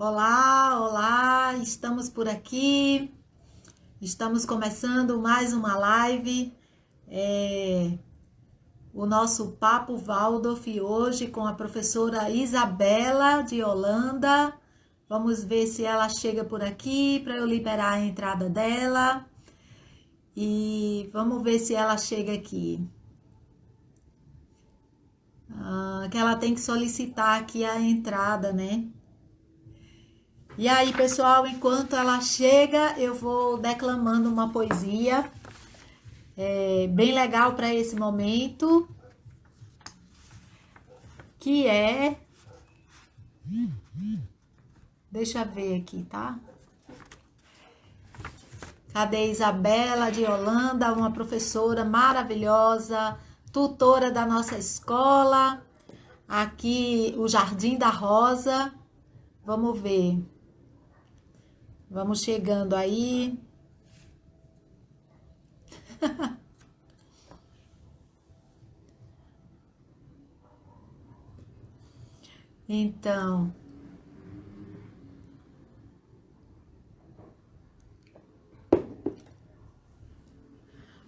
Olá, olá, estamos por aqui, estamos começando mais uma live, o nosso Papo Waldorf hoje com a professora Isabela de Holanda. Vamos ver se ela chega por aqui para eu liberar a entrada dela e vamos ver se ela chega aqui. Que ela tem que solicitar aqui a entrada, né? E aí, pessoal, enquanto ela chega, eu vou declamando uma poesia bem legal para esse momento, que é... Deixa eu ver aqui, tá? Cadê Isabela de Holanda, uma professora maravilhosa, tutora da nossa escola, aqui o Jardim da Rosa. Vamos ver. Vamos chegando aí. Então,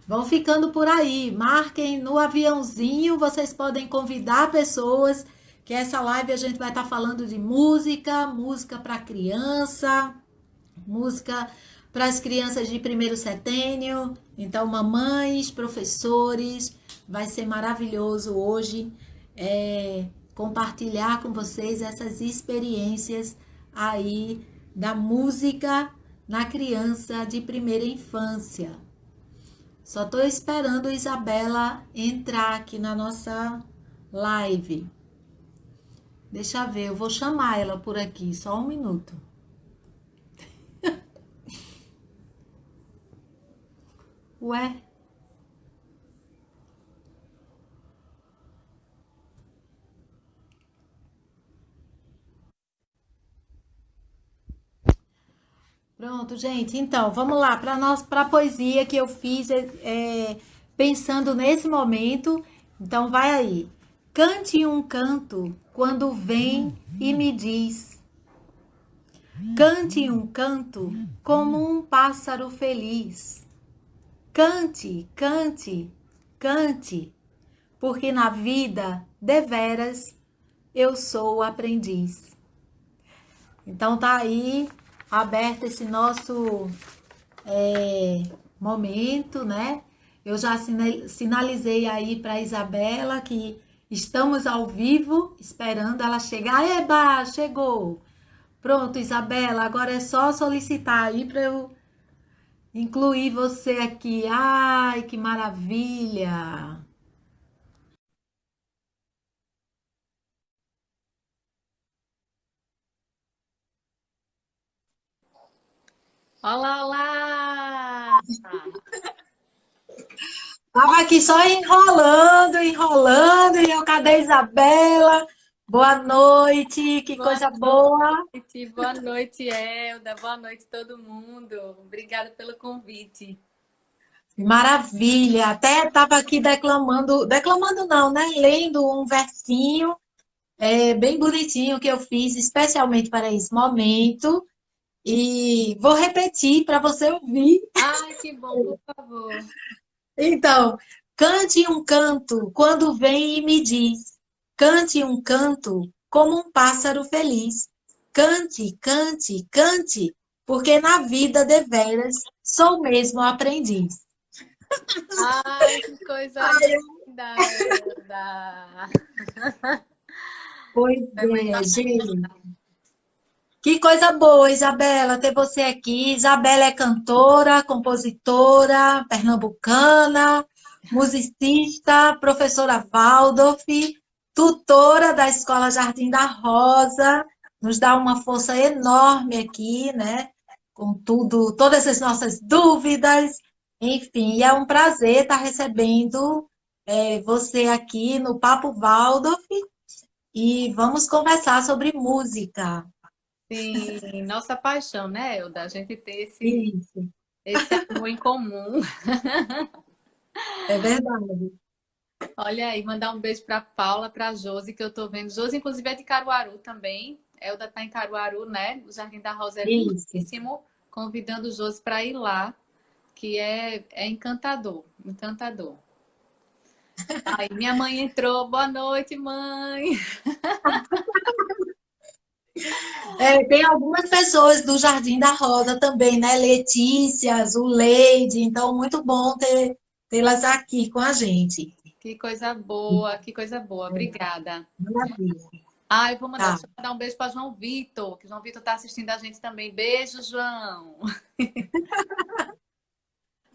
vão ficando por aí. Marquem no aviãozinho. Vocês podem convidar pessoas. Que essa live a gente vai estar falando de música, música para criança, música para as crianças de primeiro setênio. Então, mamães, professores, vai ser maravilhoso hoje compartilhar com vocês essas experiências aí da música na criança de primeira infância. Só estou esperando a Isabela entrar aqui na nossa live. Deixa eu ver, eu vou chamar ela por aqui, só um minuto. Ué? Pronto, gente. Então, vamos lá para a poesia que eu fiz pensando nesse momento. Então, vai aí. Cante um canto quando vem e me diz. Cante um canto como um pássaro feliz. Cante, cante, cante, porque na vida, deveras, eu sou aprendiz. Então tá aí aberto esse nosso momento, né? Eu já sinalizei aí para Isabela que estamos ao vivo, esperando ela chegar. Eba, chegou! Pronto, Isabela, agora é só solicitar aí para eu incluir você aqui. Ai, que maravilha! Olá, olá! Tava aqui só enrolando, enrolando, e eu, cadê a Isabela? Boa noite, que Boa coisa boa. noite, Elda. Boa noite, todo mundo. Obrigada pelo convite. Maravilha. Até estava aqui declamando, declamando não, né? Lendo um versinho bem bonitinho que eu fiz especialmente para esse momento. E vou repetir para você ouvir. Ai, que bom, por favor. Então, cante um canto quando vem e me diz. Cante um canto como um pássaro feliz. Cante, cante, cante, porque na vida deveras sou mesmo aprendiz. Ai, que coisa linda, Elda. Pois É uma é, gente. emoção. Que coisa boa, Isabela, ter você aqui. Isabela é cantora, compositora, pernambucana, musicista, professora Waldorf, tutora da Escola Jardim da Rosa. Nos dá uma força enorme aqui, né? Com tudo, todas as nossas dúvidas. Enfim, é um prazer estar recebendo você aqui no Papo Waldorf e vamos conversar sobre música. Sim, nossa paixão, né, Elda? A gente ter Isso, esse amor em comum. é verdade. Olha aí, mandar um beijo para Paula, para Josi, que eu tô vendo. Josi, inclusive, é de Caruaru também. Elda está em Caruaru, né? O Jardim da Rosa é Isso. lindíssimo. Convidando o Josi para ir lá, que é encantador, encantador. Aí minha mãe entrou, boa noite, mãe. É, tem algumas pessoas do Jardim da Rosa também, né? Letícia, Zuleide, então muito bom tê-las aqui com a gente. Que coisa boa, que coisa boa. É, Obrigada. maravilha. Ah, eu vou mandar, Tá. deixa eu mandar um beijo para João Vitor, que João Vitor está assistindo a gente também. Beijo, João.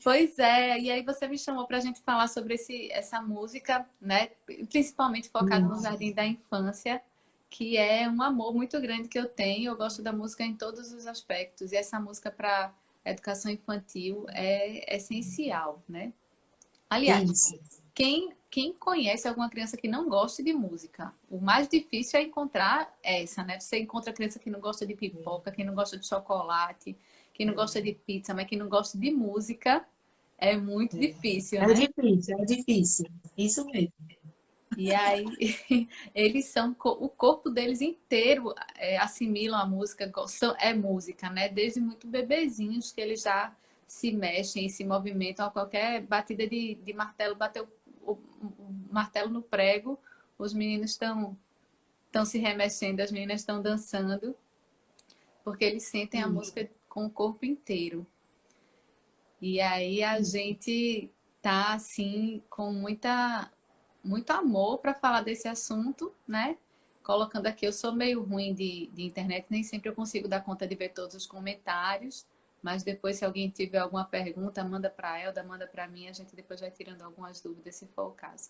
Pois é, e aí você me chamou para a gente falar sobre essa música, né? Principalmente focada no Isso. Jardim da Infância, que é um amor muito grande que eu tenho. Eu gosto da música em todos os aspectos, e essa música para educação infantil é essencial, né? Aliás, Isso. quem conhece alguma criança que não gosta de música? O mais difícil é encontrar essa, né? Você encontra criança que não gosta de pipoca, que não gosta de chocolate, que não gosta de pizza, mas que não gosta de música. É muito difícil, É né? difícil, é difícil. Isso mesmo. E aí, eles são, o corpo deles inteiro assimilam a música, é música, né? Desde muito bebezinhos que eles já se mexem e se movimentam a qualquer batida de martelo, bateu o martelo no prego, os meninos estão se remexendo, as meninas estão dançando, porque eles sentem a Isso. música com o corpo inteiro. E aí a gente tá assim com muito amor para falar desse assunto, né? Colocando aqui, eu sou meio ruim de internet, nem sempre eu consigo dar conta de ver todos os comentários, mas depois, se alguém tiver alguma pergunta, manda para a Elda, manda para mim, a gente depois vai tirando algumas dúvidas, se for o caso.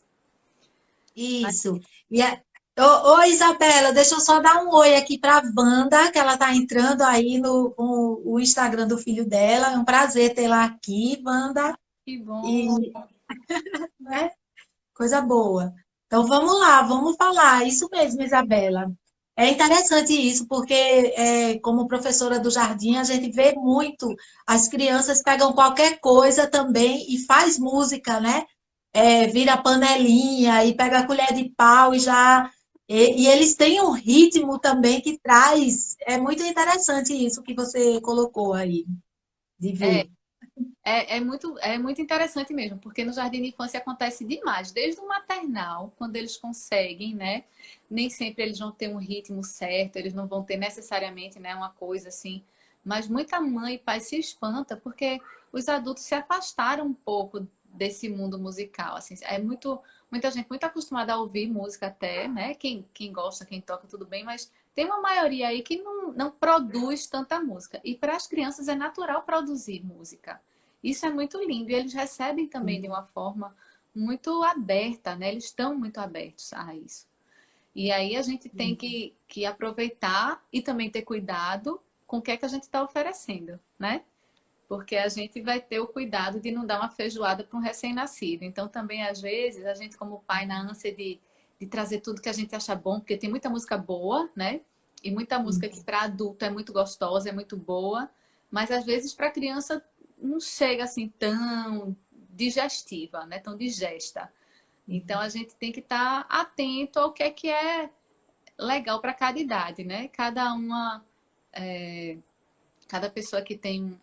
Isso. E ô, Isabela, deixa eu só dar um oi aqui para a Wanda, que ela está entrando aí no o Instagram do filho dela. É um prazer tê-la aqui, Wanda. Que bom! E, né, coisa boa. Então vamos lá, vamos falar. Isso mesmo, Isabela. É interessante isso, porque como professora do jardim, a gente vê muito as crianças pegam qualquer coisa também e faz música, né? Vira panelinha e pega a colher de pau e já. E eles têm um ritmo também que traz. É muito interessante isso que você colocou aí, de É, ver. é muito interessante mesmo, porque no jardim de infância acontece demais, desde o maternal, quando eles conseguem, né? Nem sempre eles vão ter um ritmo certo, eles não vão ter necessariamente, né, uma coisa assim, mas muita mãe e pai se espanta porque os adultos se afastaram um pouco desse mundo musical, assim, muita gente muito acostumada a ouvir música até, né? Quem gosta, quem toca, tudo bem, mas tem uma maioria aí que não produz tanta música. E para as crianças é natural produzir música. Isso é muito lindo e eles recebem também de uma forma muito aberta, né? Eles estão muito abertos a isso. E aí a gente tem que aproveitar e também ter cuidado com o que é que a gente está oferecendo, né? Porque a gente vai ter o cuidado de não dar uma feijoada para um recém-nascido. Então também, às vezes, a gente como pai, na ânsia de trazer tudo que a gente acha bom, porque tem muita música boa, né? E muita música que para adulto é muito gostosa, é muito boa, mas às vezes para criança não chega assim tão digestiva, né? Tão digesta. Então a gente tem que estar atento ao que é legal para cada idade, né? Cada pessoa que tem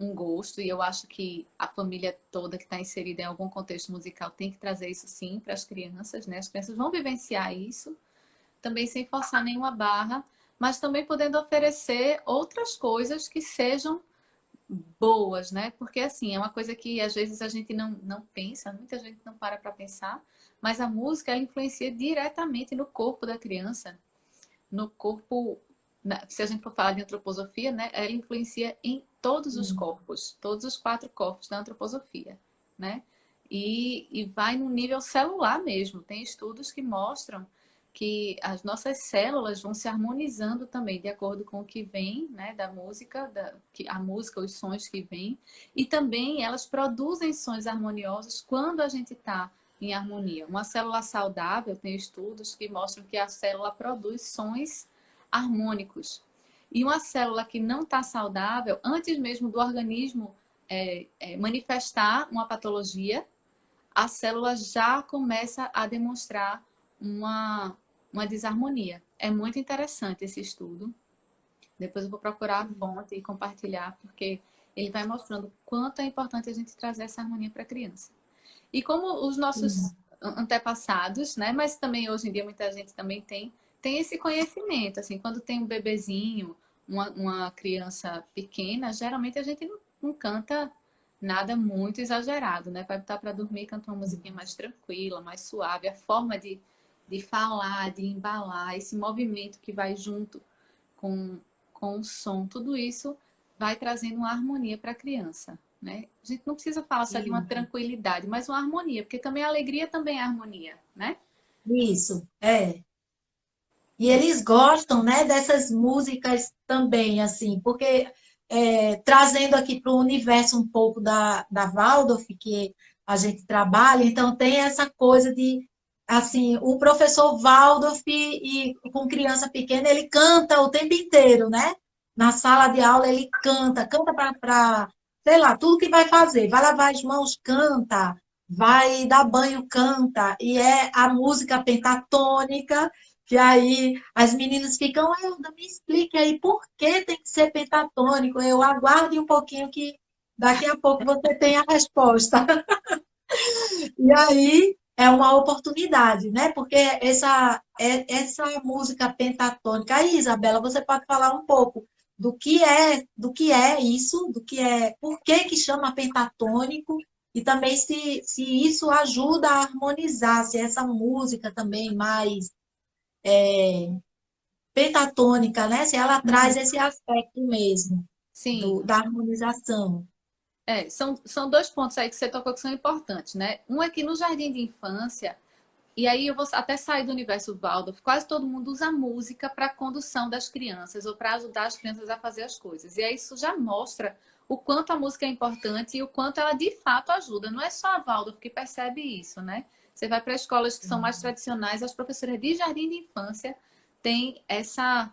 um gosto, e eu acho que a família toda que está inserida em algum contexto musical tem que trazer isso sim para as crianças, né? As crianças vão vivenciar isso, também sem forçar nenhuma barra, mas também podendo oferecer outras coisas que sejam boas, né? Porque assim, é uma coisa que às vezes a gente não pensa, muita gente não para pensar, mas a música ela influencia diretamente no corpo da criança, no corpo, se a gente for falar de antroposofia, né? Ela influencia em todos os corpos, todos os quatro corpos da antroposofia, né? E vai no nível celular mesmo. Tem estudos que mostram que as nossas células vão se harmonizando também de acordo com o que vem, né, da música, a música, os sons que vêm, e também elas produzem sons harmoniosos quando a gente está em harmonia. Uma célula saudável, tem estudos que mostram que a célula produz sons harmônicos. E uma célula que não está saudável, antes mesmo do organismo manifestar uma patologia, a célula já começa a demonstrar uma uma desarmonia. É muito interessante esse estudo. Depois eu vou procurar a fonte e compartilhar, porque ele vai mostrando o quanto é importante a gente trazer essa harmonia para a criança. E como os nossos Sim. antepassados, né? Mas também hoje em dia muita gente também tem esse conhecimento, assim, quando tem um bebezinho, uma criança pequena, geralmente a gente não canta nada muito exagerado, né? Vai botar para dormir, canta uma musiquinha mais tranquila, mais suave. A forma de falar, de embalar, esse movimento que vai junto com, com o som, tudo isso vai trazendo uma harmonia para a criança, né? A gente não precisa falar só de uma tranquilidade, mas uma harmonia, porque também a alegria também é harmonia, né? Isso, é. E eles gostam, né, dessas músicas também, assim, porque trazendo aqui para o universo um pouco da Waldorf, que a gente trabalha, então tem essa coisa de, assim, o professor Waldorf e com criança pequena, ele canta o tempo inteiro, né? Na sala de aula ele canta, canta para, sei lá, tudo que vai fazer, vai lavar as mãos, canta, vai dar banho, canta, e é a música pentatônica, que aí as meninas ficam, Elda, me explique aí por que tem que ser pentatônico. Eu aguarde um pouquinho que daqui a pouco você tem a resposta. E aí é uma oportunidade, né? Porque essa música pentatônica. Aí, Isabela, você pode falar um pouco do que é isso, do que é, por que que chama pentatônico e também se isso ajuda a harmonizar, se essa música também mais pentatônica, né? Se ela traz Uhum. esse aspecto mesmo Sim, da harmonização. são dois pontos aí que você tocou que são importantes, né? Um é que no jardim de infância, e aí eu vou até sair do universo Waldorf, quase todo mundo usa música para a condução das crianças ou para ajudar as crianças a fazer as coisas. E aí isso já mostra o quanto a música é importante e o quanto ela de fato ajuda. Não é só a Waldorf que percebe isso, né? Você vai para escolas que são mais tradicionais, as professoras de jardim de infância têm essa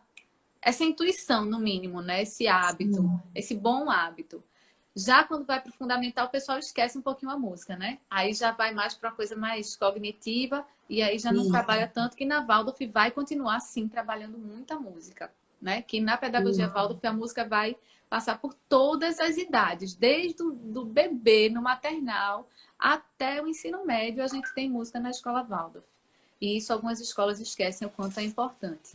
intuição, no mínimo, né? Esse hábito, Sim, esse bom hábito. Já quando vai para o fundamental, o pessoal esquece um pouquinho a música, né? Aí já vai mais para uma coisa mais cognitiva e aí já não isso, trabalha tanto que na Waldorf vai continuar, sim, trabalhando muita música, né? Que na pedagogia isso. Waldorf a música vai passar por todas as idades, desde o do bebê no maternal até o ensino médio, a gente tem música na escola Waldorf. E isso algumas escolas esquecem o quanto é importante.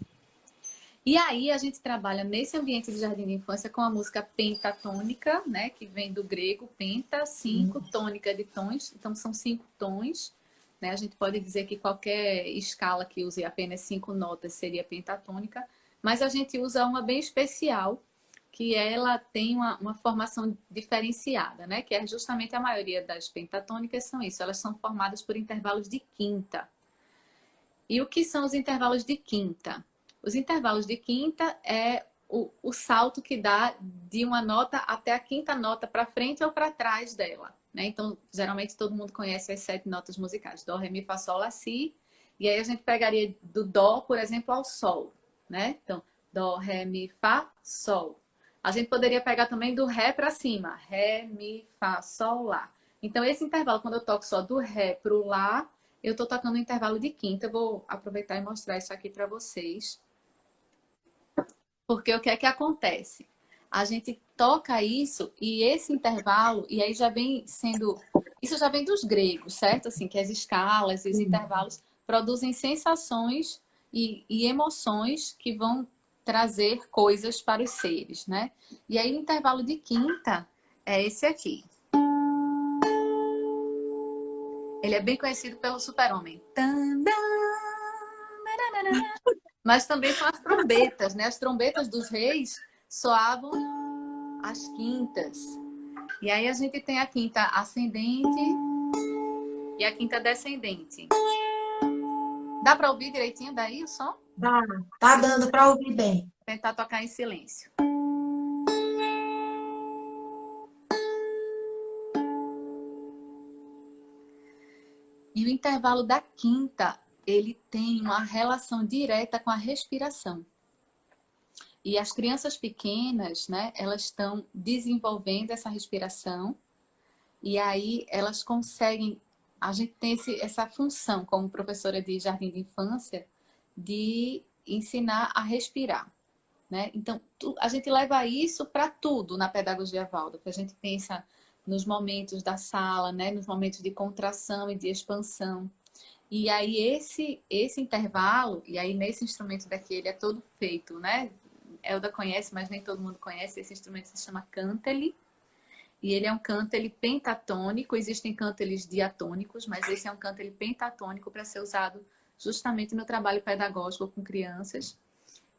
E aí a gente trabalha nesse ambiente de jardim de infância com a música pentatônica, né, que vem do grego penta, cinco, tônica de tons, então são 5 tons, né? A gente pode dizer que qualquer escala que use apenas 5 notas seria pentatônica, mas a gente usa uma bem especial, que ela tem uma formação diferenciada, né? Que é justamente a maioria das pentatônicas são isso, elas são formadas por intervalos de quinta. E o que são os intervalos de quinta? Os intervalos de quinta é o salto que dá de uma nota até a quinta nota para frente ou para trás dela. Né? Então, geralmente todo mundo conhece as 7 notas musicais: Dó, Ré, Mi, Fá, Sol, Lá, Si. E aí a gente pegaria do Dó, por exemplo, ao Sol. Né? Então, Dó, Ré, Mi, Fá, Sol. A gente poderia pegar também do Ré para cima: Ré, Mi, Fá, Sol, Lá. Então, esse intervalo, quando eu toco só do Ré para o Lá, eu estou tocando um intervalo de quinta. Eu vou aproveitar e mostrar isso aqui para vocês. Porque o que é que acontece? A gente toca isso e esse intervalo, e aí já vem sendo. Isso já vem dos gregos, certo? Assim, que as escalas e os intervalos produzem sensações e emoções que vão trazer coisas para os seres, né? E aí o intervalo de quinta é esse aqui. Ele é bem conhecido pelo Super-Homem. Mas também são as trombetas, né? As trombetas dos reis soavam às quintas. E aí a gente tem a quinta ascendente e a quinta descendente. Dá para ouvir direitinho daí o som? Tá dando para ouvir bem. Vou tentar tocar em silêncio. E o intervalo da quinta, ele tem uma relação direta com a respiração. E as crianças pequenas, né, elas estão desenvolvendo essa respiração e aí elas conseguem. A gente tem essa função como professora de jardim de infância de ensinar a respirar, né? Então, a gente leva isso para tudo na pedagogia Waldorf. A gente pensa nos momentos da sala, né? Nos momentos de contração e de expansão. E aí esse intervalo, e aí nesse instrumento daqui ele é todo feito, né? Elda conhece, mas nem todo mundo conhece. Esse instrumento se chama cântele. E ele é um cântele pentatônico. Existem cânteles diatônicos, mas esse é um cântele pentatônico para ser usado justamente no trabalho pedagógico com crianças.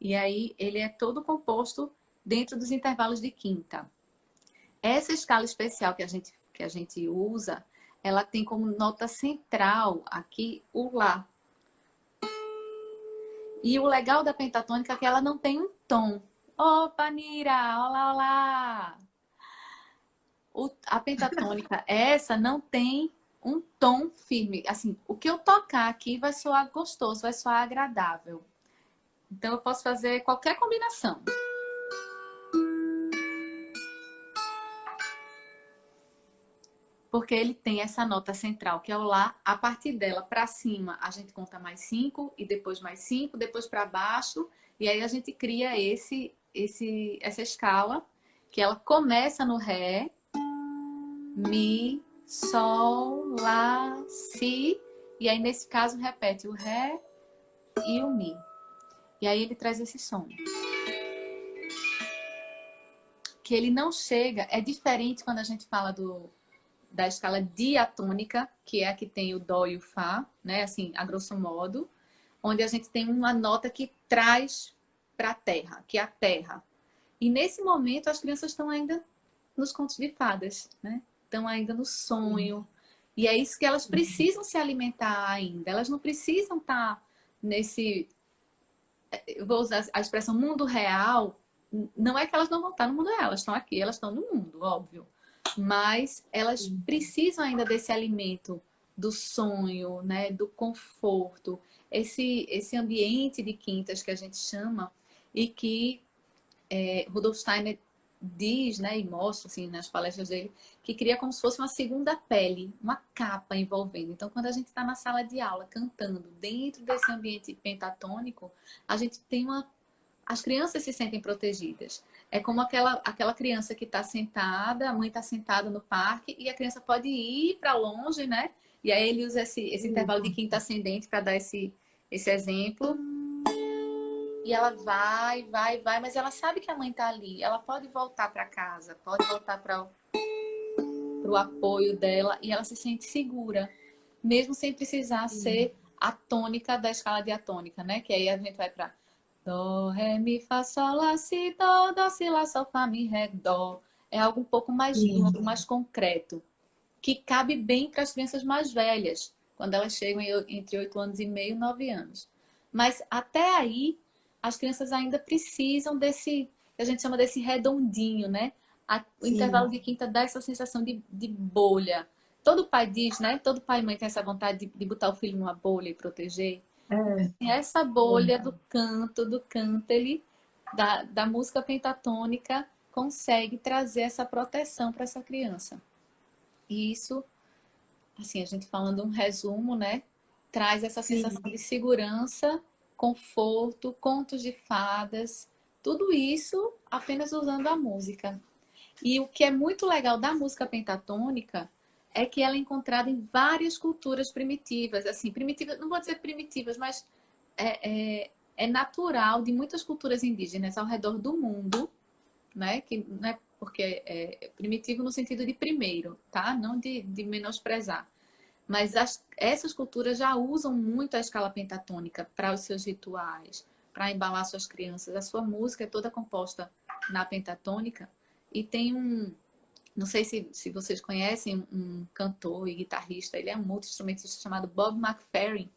E aí ele é todo composto dentro dos intervalos de quinta. Essa escala especial que a gente usa, ela tem como nota central aqui o Lá. E o legal da pentatônica é que ela não tem um tom. Opa, Nira! Olá, olá! A pentatônica, essa não tem um tom firme. Assim, o que eu tocar aqui vai soar gostoso, vai soar agradável. Então, eu posso fazer qualquer combinação. Porque ele tem essa nota central, que é o Lá. A partir dela, para cima, a gente conta mais 5, e depois mais 5, depois para baixo. E aí a gente cria essa escala, que ela começa no Ré, Mi, Sol, Lá, Si. E aí, nesse caso, repete o Ré e o Mi. E aí ele traz esse som. Que ele não chega... É diferente quando a gente fala da escala diatônica, que é a que tem o Dó e o Fá, né? Assim, a grosso modo. Onde a gente tem uma nota que traz para a terra, que é a terra. E nesse momento, as crianças estão ainda nos contos de fadas, né? Estão ainda no sonho. E é isso que elas precisam se alimentar ainda. Elas não precisam estar nesse... Eu vou usar a expressão mundo real. Não é que elas não vão estar no mundo real. Elas estão aqui, elas estão no mundo, óbvio. Mas elas precisam ainda desse alimento do sonho, né? Do conforto. Esse ambiente de quintas que a gente chama e que Rudolf Steiner diz, né, e mostra assim nas palestras dele, que cria como se fosse uma segunda pele, uma capa envolvendo. Então, quando a gente está na sala de aula cantando dentro desse ambiente pentatônico, a gente tem as crianças se sentem protegidas. É como aquela criança que está sentada, a mãe está sentada no parque e a criança pode ir para longe, né? E aí ele usa esse intervalo de quinta ascendente para dar esse exemplo. E ela vai, mas ela sabe que a mãe tá ali. Ela pode voltar para casa, pode voltar para o apoio dela e ela se sente segura, mesmo sem precisar ser a tônica da escala diatônica, né? Que aí a gente vai para Dó, Ré, Mi, Fá, Sol, Lá, Si, Dó, Si, Lá, Sol, Fá, Mi, Ré, Dó. É algo um pouco mais duro, mais concreto, que cabe bem para as crianças mais velhas, quando elas chegam entre 8 anos e meio e 9 anos. Mas até aí as crianças ainda precisam desse, que a gente chama desse redondinho, né? O intervalo de quinta dá essa sensação de bolha. Todo pai diz, né? Todo pai e mãe tem essa vontade de botar o filho numa bolha e proteger. E essa bolha do canto, do cântele, da música pentatônica, consegue trazer essa proteção para essa criança. E isso, assim, a gente falando um resumo, né? Traz essa sensação de segurança, conforto, contos de fadas, tudo isso apenas usando a música. E o que é muito legal da música pentatônica é que ela é encontrada em várias culturas primitivas. Assim, primitivas, não vou dizer primitivas, mas é natural de muitas culturas indígenas ao redor do mundo, né? Que não é porque é primitivo no sentido de primeiro, tá? Não de menosprezar. Mas essas culturas já usam muito a escala pentatônica para os seus rituais, para embalar suas crianças. A sua música é toda composta na pentatônica e tem não sei se vocês conhecem, um cantor e guitarrista, ele é um multi-instrumentista chamado Bob McFerrin,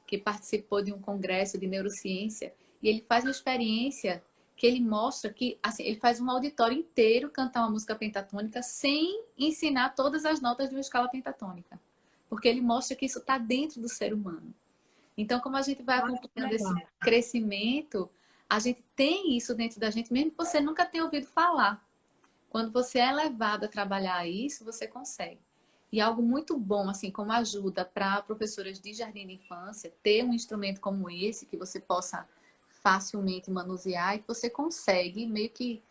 que participou de um congresso de neurociência e ele faz uma experiência que ele mostra que, assim, ele faz um auditório inteiro cantar uma música pentatônica sem ensinar todas as notas de uma escala pentatônica. Porque ele mostra que isso está dentro do ser humano. Então, como a gente vai acompanhando esse crescimento, a gente tem isso dentro da gente, mesmo que você nunca tenha ouvido falar. Quando você é levado a trabalhar isso, você consegue. E algo muito bom, assim, como ajuda para professoras de jardim de infância, ter um instrumento como esse, que você possa facilmente manusear e que você consegue meio que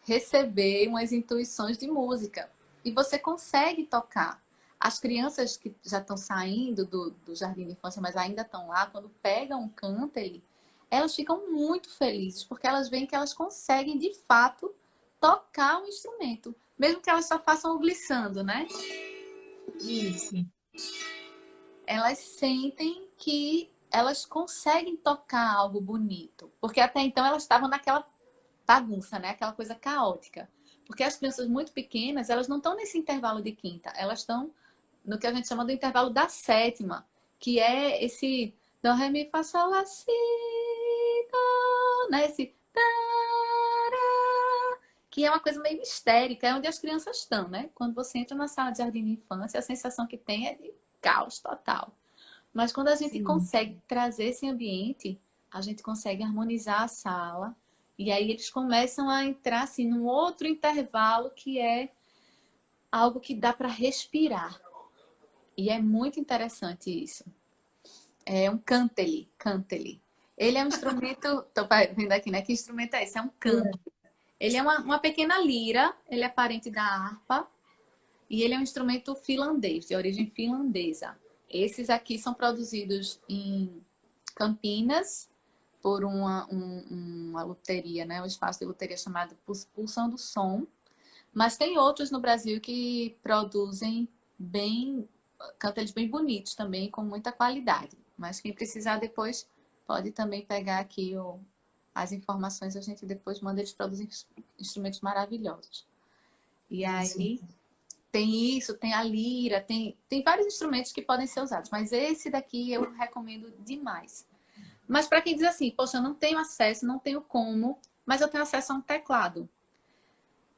receber umas intuições de música. E você consegue tocar. As crianças que já estão saindo do jardim de infância, mas ainda estão lá, quando pegam um cântaro, elas ficam muito felizes, porque elas veem que elas conseguem, de fato, tocar um instrumento. Mesmo que elas só façam o glissando, né? Isso. Elas sentem que elas conseguem tocar algo bonito. Porque até então elas estavam naquela bagunça, né? Aquela coisa caótica. Porque as crianças muito pequenas, elas não estão nesse intervalo de quinta, elas estão no que a gente chama do intervalo da sétima, que é esse do, ré, mi, fá, sol, lá, si, do, né? Esse tará, que é uma coisa meio histérica, é onde as crianças estão, né? Quando você entra na sala de jardim de infância, a sensação que tem é de caos total. Mas quando a gente Sim. consegue trazer esse ambiente, a gente consegue harmonizar a sala. E aí eles começam a entrar assim num outro intervalo que é algo que dá para respirar. E é muito interessante isso. É um cântele, cântele. Ele é um instrumento, tô vendo aqui, né? Que instrumento é esse? É um cântele. Ele é uma pequena lira, ele é parente da harpa e ele é um instrumento finlandês, de origem finlandesa. Esses aqui são produzidos em Campinas por uma luteria, né? Um espaço de luteria chamado Pulsão do Som. Mas tem outros no Brasil que produzem bem, cântaros bem bonitos também, com muita qualidade. Mas quem precisar depois pode também pegar aqui as informações, a gente depois manda, eles produzem instrumentos maravilhosos. E Isso. aí tem isso, tem a lira, tem vários instrumentos que podem ser usados, mas esse daqui eu recomendo demais. Mas para quem diz assim, poxa, eu não tenho acesso, não tenho como, mas eu tenho acesso a um teclado.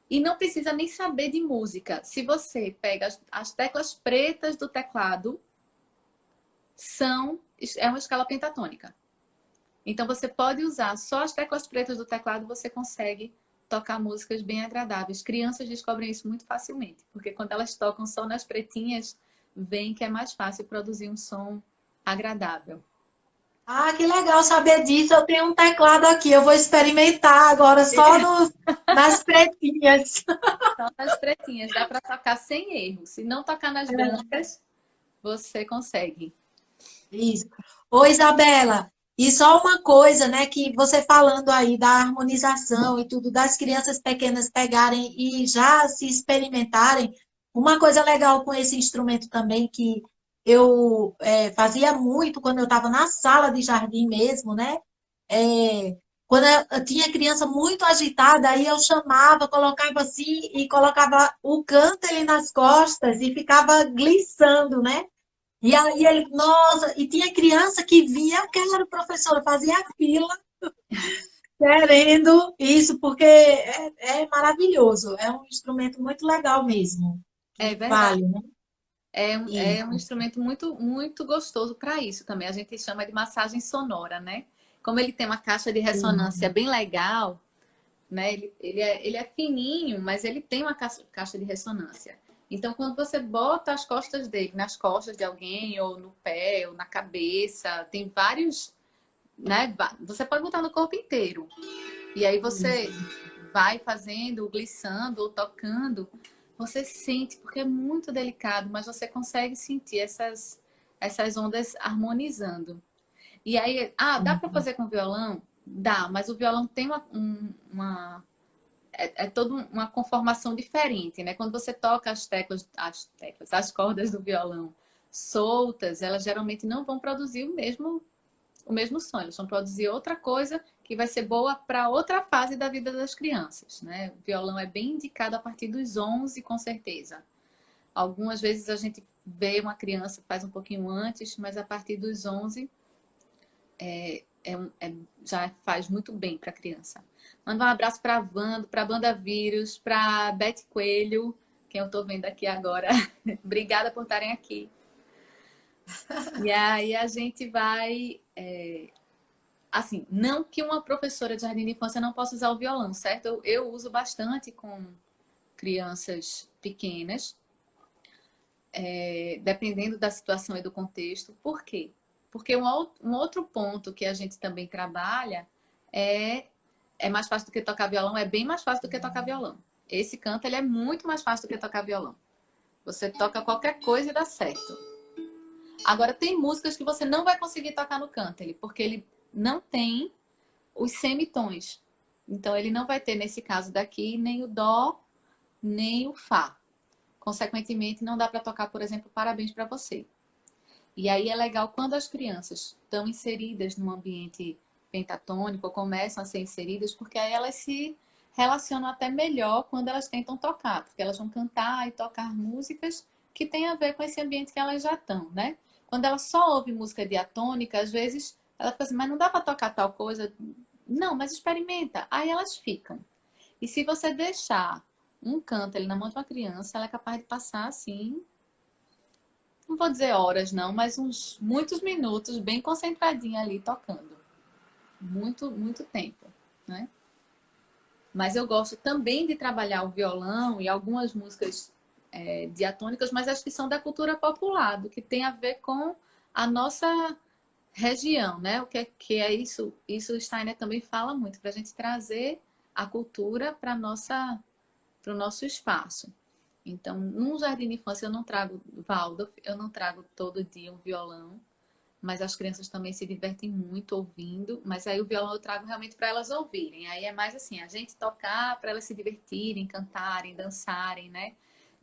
E não precisa nem saber de música. Se você pega as teclas pretas do teclado, é uma escala pentatônica. Então você pode usar só as teclas pretas do teclado, você consegue tocar músicas bem agradáveis. Crianças descobrem isso muito facilmente, porque quando elas tocam só nas pretinhas, veem que é mais fácil produzir um som agradável. Ah, que legal saber disso. Eu tenho um teclado aqui. Eu vou experimentar agora só nas pretinhas. Só nas pretinhas dá para tocar sem erro. Se não tocar nas brancas, você consegue. Isso. Ô, Isabela, e só uma coisa, né, que você falando aí da harmonização e tudo, das crianças pequenas pegarem e já se experimentarem, uma coisa legal com esse instrumento também que eu fazia muito quando eu estava na sala de jardim mesmo, né? Quando eu tinha criança muito agitada, aí eu chamava, colocava assim e colocava o canto ele nas costas e ficava glissando, né? E aí ele, nossa, e tinha criança que via, eu quero, professora, fazia fila querendo isso, porque é maravilhoso, é um instrumento muito legal mesmo, É que verdade. vale, né? É um Isso. instrumento muito, muito gostoso para isso também. A gente chama de massagem sonora, né? Como ele tem uma caixa de ressonância bem legal, né? Ele é fininho, mas ele tem uma caixa de ressonância. Então, quando você bota as costas dele nas costas de alguém, ou no pé, ou na cabeça, tem vários, né? Você pode botar no corpo inteiro. E aí você vai fazendo, glissando ou tocando, você sente, porque é muito delicado, mas você consegue sentir essas ondas harmonizando. E aí, dá para fazer com violão? Dá, mas o violão tem é toda uma conformação diferente, né? Quando você toca as cordas do violão soltas, elas geralmente não vão produzir o mesmo som, eles vão produzir outra coisa que vai ser boa para outra fase da vida das crianças, né? O violão é bem indicado a partir dos 11, com certeza. Algumas vezes a gente vê uma criança faz um pouquinho antes, mas a partir dos 11 já faz muito bem para a criança. Manda um abraço para a Vando, para a Banda Vírus, para Beth Coelho, quem eu estou vendo aqui agora. Obrigada por estarem aqui. E aí a gente vai... assim, não que uma professora de jardim de infância não possa usar o violão, certo? Eu uso bastante com crianças pequenas. dependendo da situação e do contexto. Por quê? Porque um outro ponto que a gente também trabalha é mais fácil do que tocar violão, é bem mais fácil do que tocar violão. Esse canto ele é muito mais fácil do que tocar violão. Você toca qualquer coisa e dá certo. Agora, tem músicas que você não vai conseguir tocar no cântaro, porque ele não tem os semitons. Então, ele não vai ter, nesse caso daqui, nem o dó, nem o fá. Consequentemente, não dá para tocar, por exemplo, Parabéns para Você. E aí é legal quando as crianças estão inseridas num ambiente pentatônico, ou começam a ser inseridas, porque aí elas se relacionam até melhor quando elas tentam tocar, porque elas vão cantar e tocar músicas que têm a ver com esse ambiente que elas já estão, né? Quando ela só ouve música diatônica, às vezes ela fica assim, mas não dá para tocar tal coisa? Não, mas experimenta. Aí elas ficam. E se você deixar um canto ali na mão de uma criança, ela é capaz de passar assim, não vou dizer horas não, mas uns muitos minutos bem concentradinha ali tocando. Muito, muito tempo, né? Mas eu gosto também de trabalhar o violão e algumas músicas diatônicas, mas acho que são da cultura popular, do que tem a ver com a nossa região, né? O que é isso? Isso o Steiner também fala muito, para a gente trazer a cultura para o nosso espaço. Então, num jardim de infância eu não trago Waldorf, eu não trago todo dia um violão, mas as crianças também se divertem muito ouvindo, mas aí o violão eu trago realmente para elas ouvirem. Aí é mais assim, a gente tocar para elas se divertirem, cantarem, dançarem, né?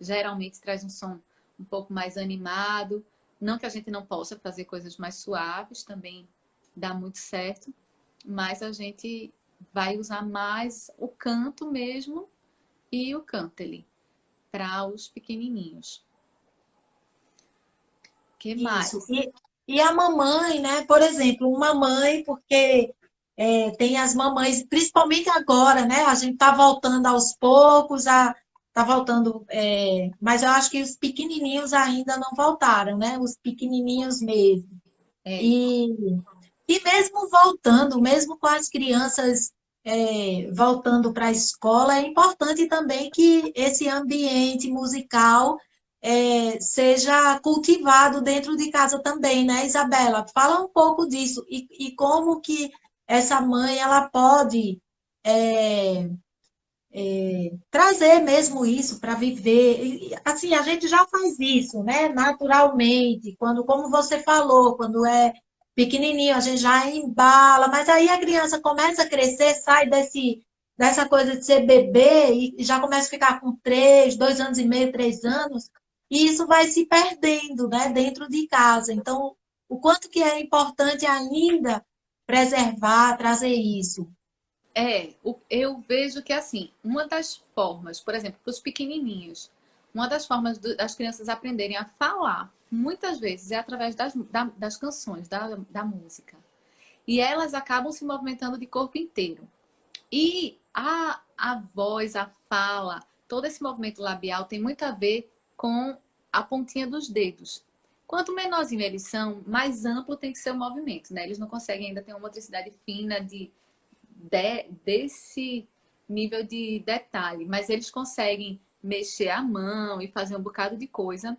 Geralmente traz um som um pouco mais animado, não que a gente não possa fazer coisas mais suaves, também dá muito certo, mas a gente vai usar mais o canto mesmo e o cântele para os pequenininhos. Que Isso. mais? E a mamãe, né? Por exemplo, uma mãe, porque tem as mamães, principalmente agora, né? A gente está voltando aos poucos, tá voltando, mas eu acho que os pequenininhos ainda não voltaram, né? Os pequenininhos mesmo. É, E, e mesmo voltando, mesmo com as crianças voltando para a escola, é importante também que esse ambiente musical seja cultivado dentro de casa também, né, Isabela? Fala um pouco disso e como que essa mãe ela pode é, trazer mesmo isso para viver. Assim, a gente já faz isso, né? Naturalmente, quando, como você falou, quando é pequenininho, a gente já embala, mas aí a criança começa a crescer, sai dessa coisa de ser bebê e já começa a ficar com 2 anos e meio, 3 anos, e isso vai se perdendo, né, dentro de casa. Então, o quanto que é importante ainda preservar, trazer isso. eu vejo que assim, uma das formas, por exemplo, para os pequenininhos, uma das formas das crianças aprenderem a falar, muitas vezes é através das canções, da música. E elas acabam se movimentando de corpo inteiro. E a voz, a fala, todo esse movimento labial tem muito a ver com a pontinha dos dedos. Quanto menorzinho eles são, mais amplo tem que ser o movimento, né? Eles não conseguem ainda ter uma motricidade fina desse nível de detalhe, mas eles conseguem mexer a mão e fazer um bocado de coisa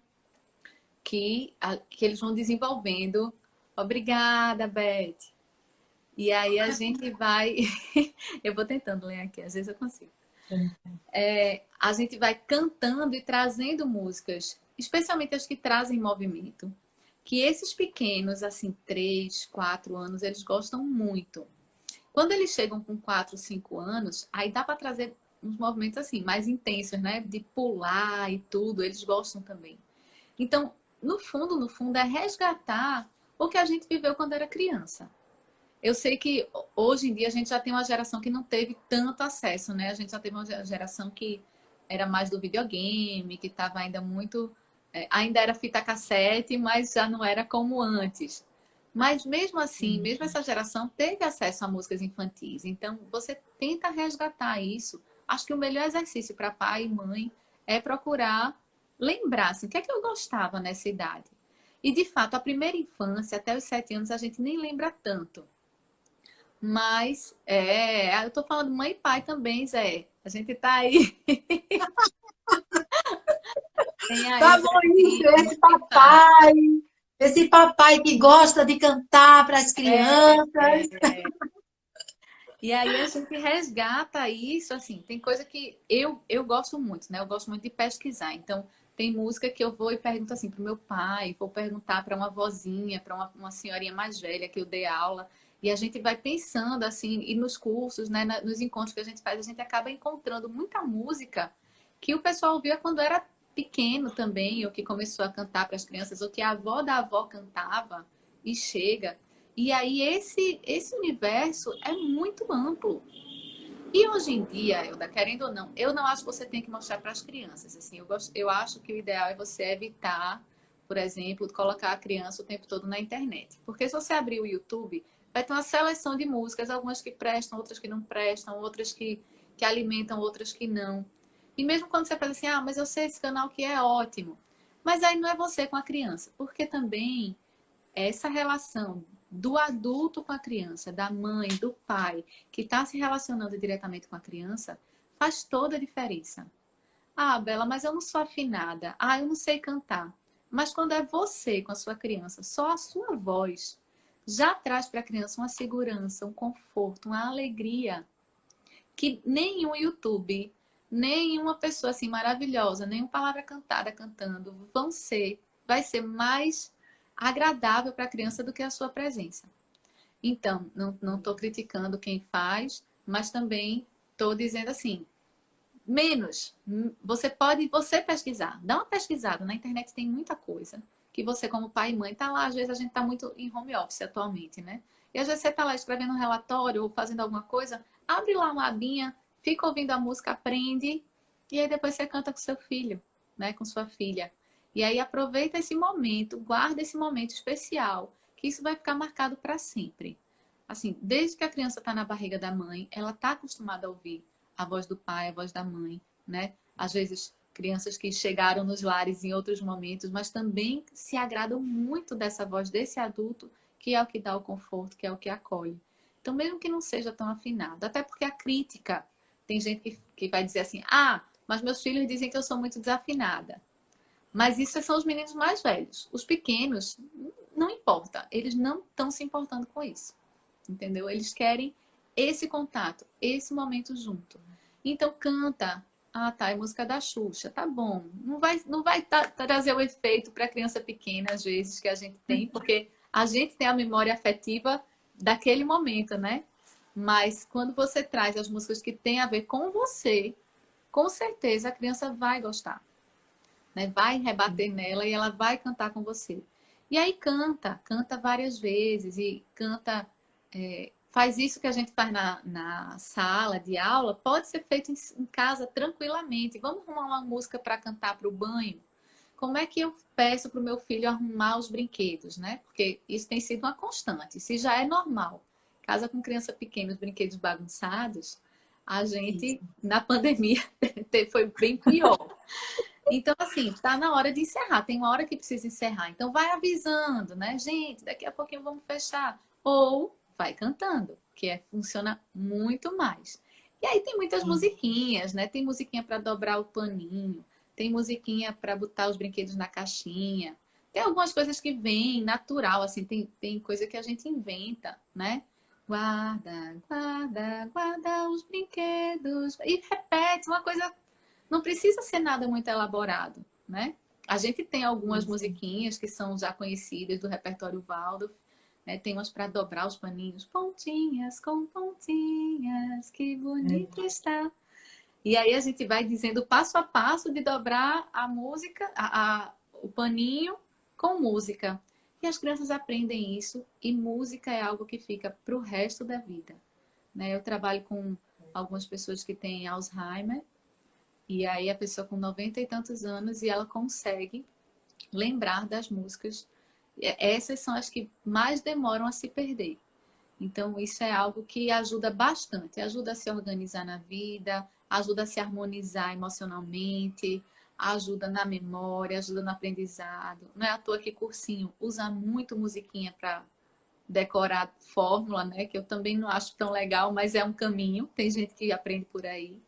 que eles vão desenvolvendo. Obrigada, Beth. E aí a gente vai. Eu vou tentando ler aqui, às vezes eu consigo. A gente vai cantando e trazendo músicas, especialmente as que trazem movimento, que esses pequenos, assim, 3, 4 anos, eles gostam muito. Quando eles chegam com 4, 5 anos, aí dá para trazer uns movimentos assim, mais intensos, né? De pular e tudo, eles gostam também. Então, no fundo, é resgatar o que a gente viveu quando era criança. Eu sei que hoje em dia a gente já tem uma geração que não teve tanto acesso, né? A gente já teve uma geração que era mais do videogame, que estava ainda muito. Ainda era fita cassete, mas já não era como antes. Mas mesmo assim, mesmo essa geração teve acesso a músicas infantis. Então, você tenta resgatar isso. Acho que o melhor exercício para pai e mãe é procurar lembrar assim, o que é que eu gostava nessa idade. E, de fato, a primeira infância, até os 7 anos, a gente nem lembra tanto. Mas, eu tô falando mãe e pai também, Zé. A gente tá aí. Tem aí Tá os bom isso, exercícios que faz. esse papai que gosta de cantar para as crianças. E aí a gente resgata isso, assim, tem coisa que eu gosto muito, né? Eu gosto muito de pesquisar. Então, tem música que eu vou e pergunto assim pro meu pai, vou perguntar para uma vozinha, para uma senhorinha mais velha que eu dei aula. E a gente vai pensando assim, e nos cursos, né, nos encontros que a gente faz, a gente acaba encontrando muita música que o pessoal ouvia quando era pequeno também, ou que começou a cantar para as crianças, ou que a avó da avó cantava e chega. E aí esse universo é muito amplo. E hoje em dia, Elda, querendo ou não, eu não acho que você tem que mostrar para as crianças. Assim, eu acho que o ideal é você evitar, por exemplo, colocar a criança o tempo todo na internet. Porque se você abrir o YouTube, vai ter uma seleção de músicas, algumas que prestam, outras que não prestam, outras que alimentam, outras que não. E mesmo quando você faz assim, ah, mas eu sei esse canal que é ótimo. Mas aí não é você com a criança. Porque também essa relação do adulto com a criança, da mãe, do pai, que está se relacionando diretamente com a criança, faz toda a diferença. Ah, Bela, mas eu não sou afinada. Ah, eu não sei cantar. Mas quando é você com a sua criança, só a sua voz já traz para a criança uma segurança, um conforto, uma alegria que nenhum YouTube, nenhuma pessoa assim maravilhosa, nenhuma palavra cantada cantando vai ser mais agradável para a criança do que a sua presença. Então, não estou criticando quem faz, mas também estou dizendo assim, menos. Você pesquisar. Dá uma pesquisada. Na internet tem muita coisa que você, como pai e mãe, tá lá. Às vezes a gente está muito em home office atualmente, né? E às vezes você está lá escrevendo um relatório ou fazendo alguma coisa, abre lá uma abinha, fica ouvindo a música, aprende, e aí depois você canta com seu filho, né? Com sua filha. E aí aproveita esse momento, guarda esse momento especial, que isso vai ficar marcado para sempre. Assim, desde que a criança está na barriga da mãe, ela está acostumada a ouvir a voz do pai, a voz da mãe, né? Às vezes, crianças que chegaram nos lares em outros momentos, mas também se agradam muito dessa voz desse adulto, que é o que dá o conforto, que é o que acolhe. Então, mesmo que não seja tão afinado, até porque a crítica, tem gente que vai dizer assim, ah, mas meus filhos dizem que eu sou muito desafinada. Mas isso são os meninos mais velhos. Os pequenos, não importa, eles não estão se importando com isso, entendeu? Eles querem esse contato, esse momento junto. Então canta. Ah, tá, é música da Xuxa, tá bom. Não vai trazer o efeito para a criança pequena, às vezes, que a gente tem, porque a gente tem a memória afetiva daquele momento, né? Mas quando você traz as músicas que têm a ver com você, com certeza a criança vai gostar, né? Vai rebater nela e ela vai cantar com você. E aí canta várias vezes e canta. Faz isso que a gente faz na sala de aula, pode ser feito em casa tranquilamente. Vamos arrumar uma música para cantar para o banho? Como é que eu peço para o meu filho arrumar os brinquedos, né? Porque isso tem sido uma constante. Se já é normal, casa com criança pequena, os brinquedos bagunçados, a gente, na pandemia, foi bem pior. Então, assim, tá na hora de encerrar. Tem uma hora que precisa encerrar. Então, vai avisando, né? Gente, daqui a pouquinho vamos fechar. Ou vai cantando, funciona muito mais. E aí tem muitas musiquinhas, né? Tem musiquinha para dobrar o paninho, tem musiquinha para botar os brinquedos na caixinha. Tem algumas coisas que vêm natural, assim, tem coisa que a gente inventa, né? Guarda, guarda, guarda os brinquedos. E repete uma coisa, não precisa ser nada muito elaborado, né? A gente tem algumas musiquinhas que são já conhecidas do repertório Waldorf, né? Tem umas para dobrar os paninhos. Pontinhas com pontinhas, que bonito está. E aí a gente vai dizendo passo a passo de dobrar a música, o paninho com música. E as crianças aprendem isso e música é algo que fica para o resto da vida, né? Eu trabalho com algumas pessoas que têm Alzheimer e aí a pessoa com 90 e tantos anos e ela consegue lembrar das músicas. Essas são as que mais demoram a se perder. Então, isso é algo que ajuda bastante. Ajuda a se organizar na vida, ajuda a se harmonizar emocionalmente, ajuda na memória, ajuda no aprendizado. Não é à toa que cursinho usa muito musiquinha para decorar fórmula, né? Que eu também não acho tão legal, mas é um caminho. Tem gente que aprende por aí.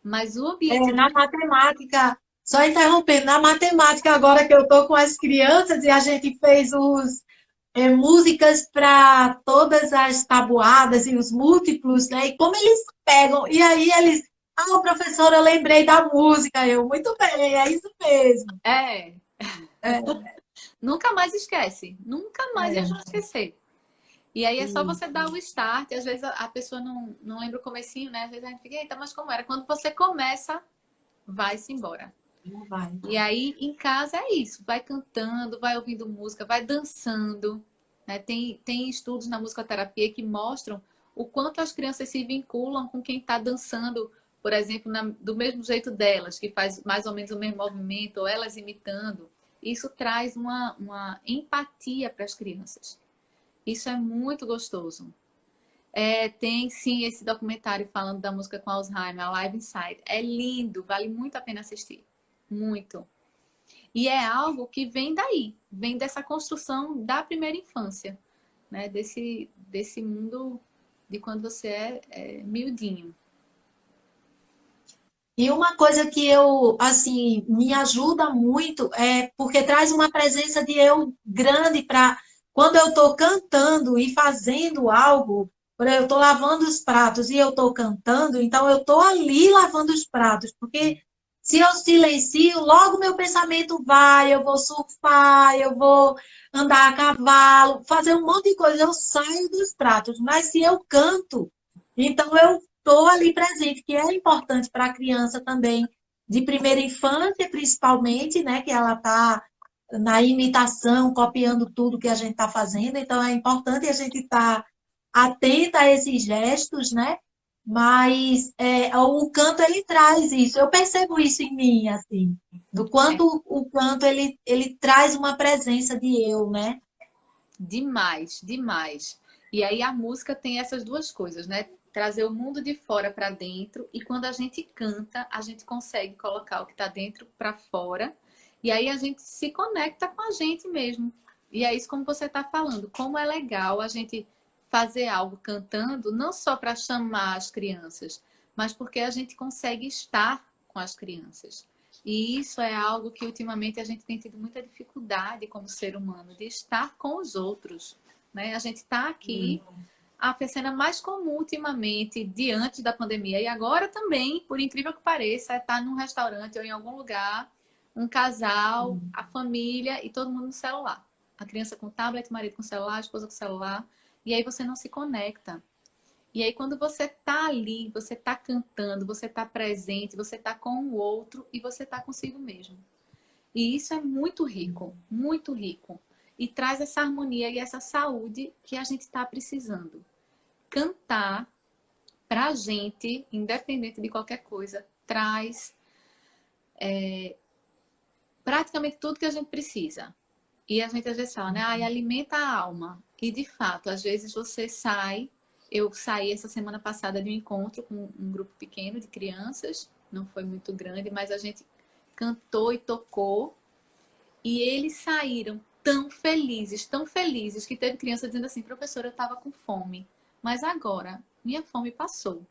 Mas o objetivo... Na matemática, Só interrompendo, na matemática, agora que eu estou com as crianças e a gente fez músicas para todas as tabuadas e os múltiplos, né? E como eles pegam, e aí eles, professora, eu lembrei da música, eu, muito bem, é isso mesmo. É, É, nunca mais esquece. Nunca mais eles vão é, esquecer. E aí é só você dar isso, o start. Às vezes a pessoa não lembra o comecinho, né? Às vezes a gente fica, eita, mas como era? Quando você começa, vai-se embora. não vai. E aí, em casa é isso. Vai cantando, vai ouvindo música, vai dançando. Né? Tem estudos na musicoterapia que mostram o quanto as crianças se vinculam com quem está dançando, por exemplo, do mesmo jeito delas, que faz mais ou menos o mesmo movimento, ou elas imitando. Isso traz uma empatia para as crianças. Isso é muito gostoso. Tem sim esse documentário falando da música com Alzheimer, a Live Inside. É lindo, vale muito a pena assistir. Muito. E é algo que vem daí, vem dessa construção da primeira infância, né? Desse mundo de quando você é miudinho. E uma coisa que eu, assim, me ajuda muito é porque traz uma presença de eu grande para quando eu estou cantando e fazendo algo, por exemplo, eu estou lavando os pratos e eu estou cantando, então eu estou ali lavando os pratos, porque se eu silencio, logo meu pensamento vai, eu vou surfar, eu vou andar a cavalo, fazer um monte de coisa, eu saio dos pratos, mas se eu canto, então eu estou ali presente, que é importante para a criança também, de primeira infância, principalmente, né? Que ela está na imitação, copiando tudo que a gente está fazendo, então é importante a gente estar atenta a esses gestos, né? Mas o canto ele traz isso, eu percebo isso em mim, assim, do É quanto o canto ele traz uma presença de eu, né? demais, demais. E aí a música tem essas duas coisas, né? Trazer o mundo de fora para dentro, e quando a gente canta, a gente consegue colocar o que está dentro para fora, e aí a gente se conecta com a gente mesmo. E é isso como você está falando, como é legal a gente fazer algo cantando, não só para chamar as crianças, mas porque a gente consegue estar com as crianças. E isso é algo que ultimamente a gente tem tido muita dificuldade como ser humano, de estar com os outros. Né? A gente está aqui, a cena mais comum ultimamente, diante da pandemia, e agora também, por incrível que pareça, é estar num restaurante ou em algum lugar, um casal, a família e todo mundo no celular. A criança com tablet, o marido com celular, a esposa com celular, e aí você não se conecta. E aí, quando você está ali, você está cantando, você está presente, você está com o outro e você está consigo mesmo. E isso é muito rico, muito rico. E traz essa harmonia e essa saúde que a gente está precisando. Cantar, pra gente, independente de qualquer coisa, traz praticamente tudo que a gente precisa. E a gente às vezes fala, né? Ah, alimenta a alma. E de fato, às vezes você sai. Eu saí essa semana passada de um encontro com um grupo pequeno de crianças. Não foi muito grande, mas a gente cantou e tocou. E eles saíram tão felizes, que teve criança dizendo assim, professora, eu estava com fome. Mas agora, minha fome passou.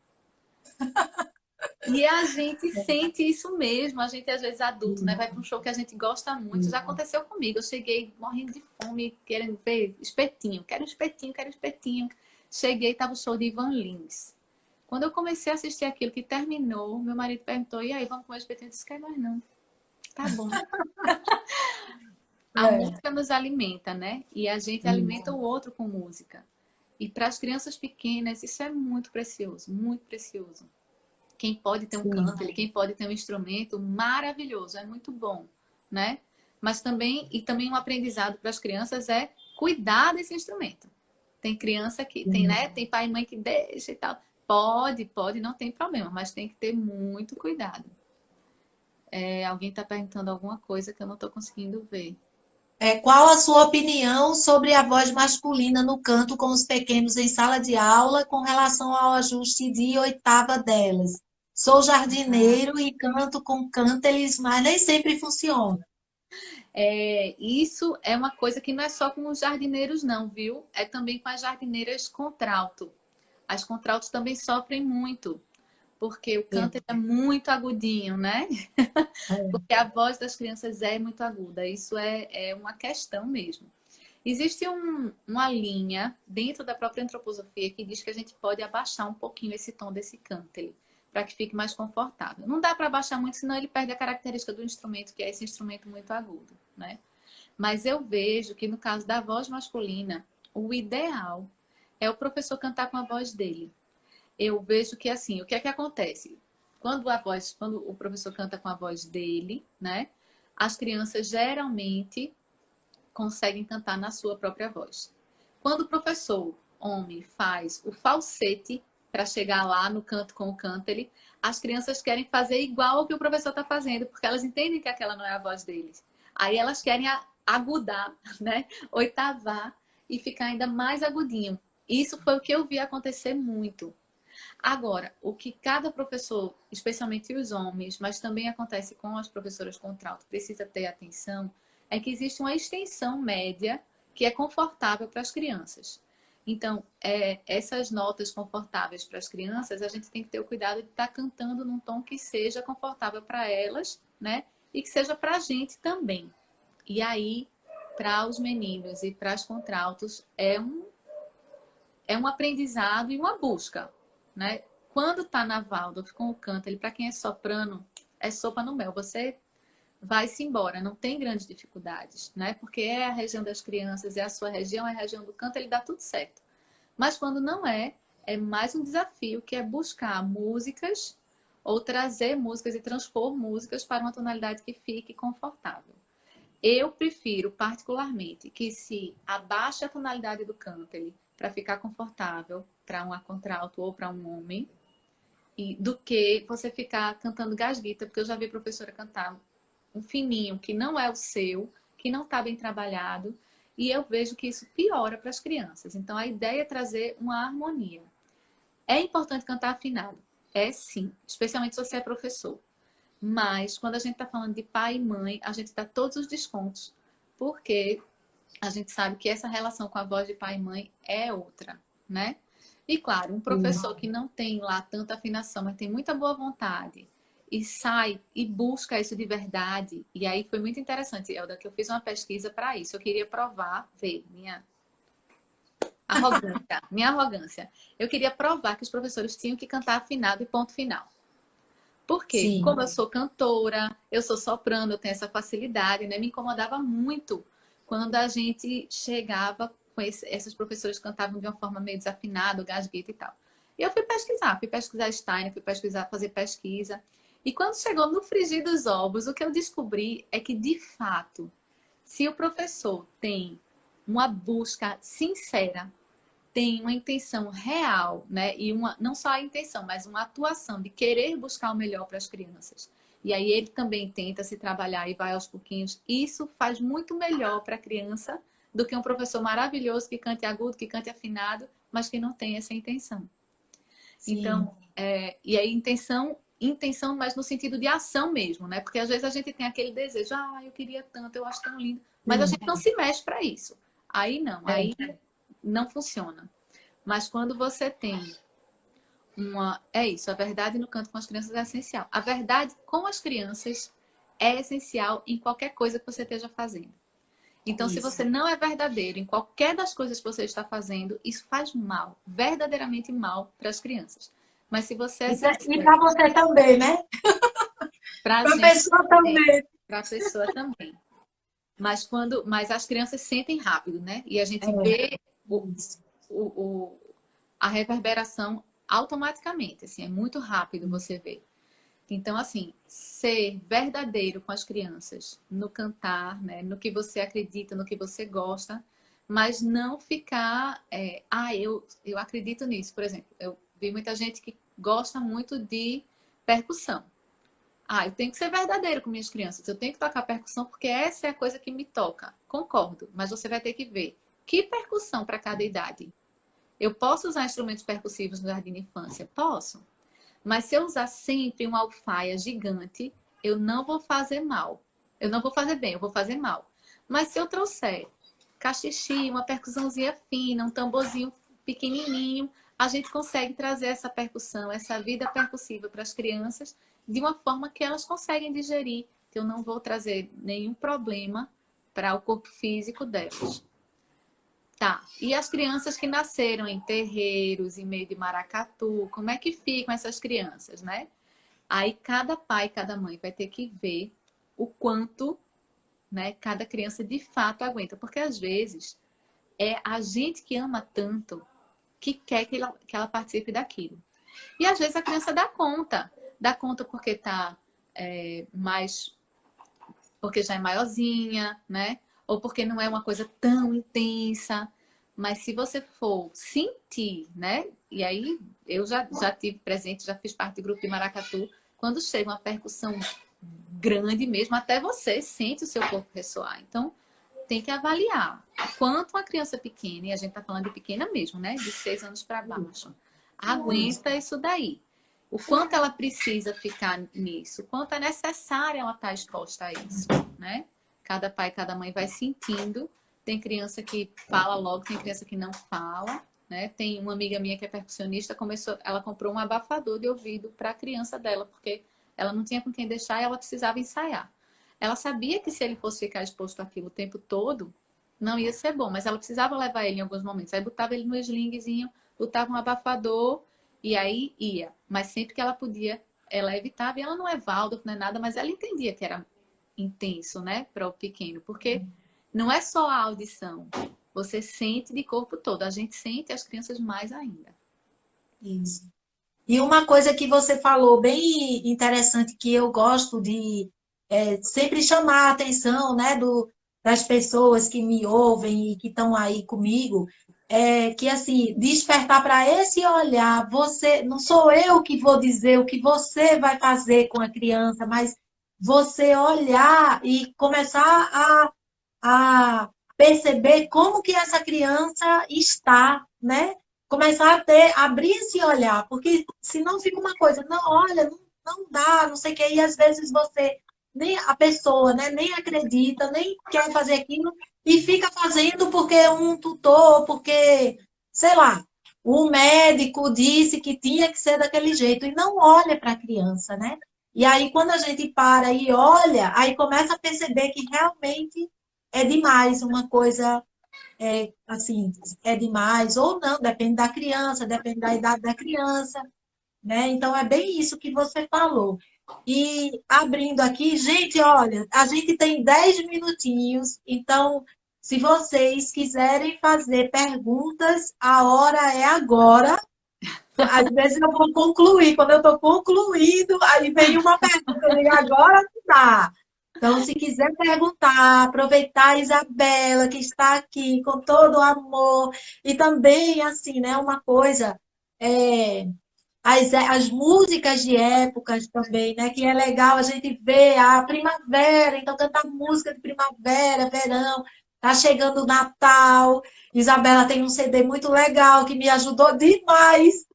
E a gente sente isso mesmo, a gente às vezes adulto, né? Vai para um show que a gente gosta muito. Já aconteceu comigo, eu cheguei morrendo de fome, querendo ver espetinho, quero espetinho, quero espetinho. Cheguei, tava o show de Ivan Lins. Quando eu comecei a assistir aquilo que terminou, meu marido perguntou, e aí, vamos comer espetinho? Eu disse, quer mais não. Tá bom. A É, música nos alimenta, né? E a gente alimenta o outro com música. E para as crianças pequenas, isso é muito precioso, muito precioso. Quem pode ter um sim. canto, quem pode ter um instrumento, maravilhoso, é muito bom, né? Mas também um aprendizado para as crianças é cuidar desse instrumento. Tem criança que tem, né? Tem pai e mãe que deixa e tal. Pode, não tem problema, mas tem que ter muito cuidado. Alguém está perguntando alguma coisa que eu não estou conseguindo ver. Qual a sua opinião sobre a voz masculina no canto com os pequenos em sala de aula com relação ao ajuste de oitava delas? Sou jardineiro e canto com cânteres, mas nem sempre funciona. Isso é uma coisa que não é só com os jardineiros, não, viu? É também com as jardineiras contralto. As contraltos também sofrem muito, porque o canto ele é muito agudinho, né? É. Porque a voz das crianças é muito aguda. Isso é uma questão mesmo. Existe uma linha dentro da própria antroposofia que diz que a gente pode abaixar um pouquinho esse tom desse cântaro, para que fique mais confortável. Não dá para abaixar muito, senão ele perde a característica do instrumento, que é esse instrumento muito agudo, né? Mas eu vejo que no caso da voz masculina, o ideal é o professor cantar com a voz dele. Eu vejo que assim, o que é que acontece? Quando o professor canta com a voz dele, né? As crianças geralmente conseguem cantar na sua própria voz. Quando o professor, homem, faz o falsete para chegar lá no canto com o cântaro, as crianças querem fazer igual ao que o professor está fazendo, porque elas entendem que aquela não é a voz deles. Aí elas querem agudar, né? Oitavar e ficar ainda mais agudinho. Isso foi o que eu vi acontecer muito. Agora, o que cada professor, especialmente os homens, mas também acontece com as professoras contralto, precisa ter atenção, é que existe uma extensão média que é confortável para as crianças. Então, essas notas confortáveis para as crianças, a gente tem que ter o cuidado de estar cantando num tom que seja confortável para elas, né? E que seja para a gente também. E aí, para os meninos e para as contraltos, é um aprendizado e uma busca, né? Quando tá na Waldorf com o canto, ele para quem é soprano, é sopa no mel. Você vai-se embora, não tem grandes dificuldades, né? Porque é a região das crianças, é a sua região, é a região do canto, ele dá tudo certo. Mas quando não é mais um desafio, que é buscar músicas ou trazer músicas e transpor músicas para uma tonalidade que fique confortável. Eu prefiro, particularmente, que se abaixe a tonalidade do cântaro para ficar confortável para um contralto ou para um homem, do que você ficar cantando gasguita, porque eu já vi professora cantar um fininho que não é o seu, que não está bem trabalhado, e eu vejo que isso piora para as crianças. Então, a ideia é trazer uma harmonia. É importante cantar afinado? É sim, especialmente se você é professor. Mas, quando a gente está falando de pai e mãe, a gente dá todos os descontos, porque a gente sabe que essa relação com a voz de pai e mãe é outra, né? E claro, um professor que não tem lá tanta afinação, mas tem muita boa vontade e sai e busca isso de verdade. E aí foi muito interessante, Elda, que eu fiz uma pesquisa para isso. Eu queria provar, ver minha arrogância. Eu queria provar que os professores tinham que cantar afinado e ponto final. Porque, Sim. como eu sou cantora, eu sou soprano, eu tenho essa facilidade, né? Me incomodava muito quando a gente chegava com essas professoras que cantavam de uma forma meio desafinada, gasgueta e tal. E eu fui pesquisar Steiner, fazer pesquisa. E quando chegou no frigir dos ovos, o que eu descobri é que, de fato, se o professor tem uma busca sincera, tem uma intenção real, né? E não só a intenção, mas uma atuação de querer buscar o melhor para as crianças. E aí ele também tenta se trabalhar e vai aos pouquinhos. Isso faz muito melhor para a criança do que um professor maravilhoso que cante agudo, que cante afinado, mas que não tem essa intenção. Sim. Então, e aí intenção, mas no sentido de ação mesmo, né? Porque às vezes a gente tem aquele desejo, eu queria tanto, eu acho tão lindo, mas a gente não se mexe para isso. Aí não, aí não funciona. Mas quando você tem a verdade no canto com as crianças é essencial. A verdade com as crianças é essencial em qualquer coisa que você esteja fazendo. Então, se você não é verdadeiro em qualquer das coisas que você está fazendo, isso faz mal, verdadeiramente mal para as crianças. Mas se você é E para você também, né? para a pessoa também. Para a pessoa também. Mas as crianças sentem rápido, né? E a gente vê a reverberação automaticamente, assim, é muito rápido você ver. Então, assim, ser verdadeiro com as crianças no cantar, né, no que você acredita, no que você gosta, mas não ficar, eu acredito nisso. Por exemplo, eu vi muita gente que gosta muito de percussão. Eu tenho que ser verdadeiro com minhas crianças, eu tenho que tocar percussão porque essa é a coisa que me toca. Concordo, mas você vai ter que ver que percussão para cada idade. Eu posso usar instrumentos percussivos no jardim de infância? Posso. Mas se eu usar sempre uma alfaia gigante, eu não vou fazer mal. Eu não vou fazer bem, eu vou fazer mal. Mas se eu trouxer cachixi, uma percussãozinha fina, um tamborzinho pequenininho, a gente consegue trazer essa percussão, essa vida percussiva para as crianças de uma forma que elas conseguem digerir, que eu não vou trazer nenhum problema para o corpo físico delas. Tá, e as crianças que nasceram em terreiros, em meio de maracatu, como é que ficam essas crianças, né? Aí cada pai, cada mãe vai ter que ver o quanto, né, cada criança de fato aguenta. Porque às vezes é a gente que ama tanto que quer que ela participe daquilo. E às vezes a criança dá conta. Dá conta porque tá mais... porque já é maiorzinha, né? Ou porque não é uma coisa tão intensa. Mas se você for sentir, né? E aí eu já tive presente, já fiz parte do grupo de maracatu. Quando chega uma percussão grande mesmo, até você sente o seu corpo ressoar. Então, tem que avaliar quanto uma criança pequena, e a gente tá falando de pequena mesmo, né? De 6 anos para baixo, aguenta isso daí. O quanto ela precisa ficar nisso, o quanto é necessário ela estar exposta a isso, né? Cada pai, cada mãe vai sentindo. Tem criança que fala logo, tem criança que não fala, né? Tem uma amiga minha que é percussionista, ela comprou um abafador de ouvido para a criança dela, porque ela não tinha com quem deixar e ela precisava ensaiar. Ela sabia que se ele fosse ficar exposto àquilo o tempo todo, não ia ser bom, mas ela precisava levar ele em alguns momentos. Aí botava ele no slingzinho, botava um abafador e aí ia. Mas sempre que ela podia, ela evitava. E ela não é Waldorf, não é nada, mas ela entendia que era intenso, né, para o pequeno. Porque não é só a audição. Você sente de corpo todo. A gente sente, as crianças mais ainda. Isso. E uma coisa que você falou bem interessante que eu gosto de sempre chamar a atenção, né, das pessoas que me ouvem e que estão aí comigo, é que assim, despertar para esse olhar, você, não sou eu que vou dizer o que você vai fazer com a criança, mas você olhar e começar a perceber como que essa criança está, né? Começar a abrir esse olhar, porque senão fica uma coisa, não, olha, não dá, não sei o que, e às vezes você, nem a pessoa, né, nem acredita, nem quer fazer aquilo, e fica fazendo porque um tutor, porque, sei lá, o médico disse que tinha que ser daquele jeito, e não olha para a criança, né? E aí, quando a gente para e olha, aí começa a perceber que realmente é demais uma coisa assim, é demais ou não, depende da criança, depende da idade da criança, né? Então é bem isso que você falou. E abrindo aqui, gente, olha, a gente tem 10 minutinhos, então se vocês quiserem fazer perguntas, a hora é agora. Às vezes eu vou concluir, quando eu estou concluindo, aí vem uma pergunta, eu digo, agora não dá. Então, se quiser perguntar, aproveitar a Isabela, que está aqui com todo o amor, e também, assim, né, uma coisa, é, as músicas de épocas também, né, que é legal a gente ver a primavera, então cantar música de primavera, verão, tá chegando o Natal. Isabela tem um CD muito legal que me ajudou demais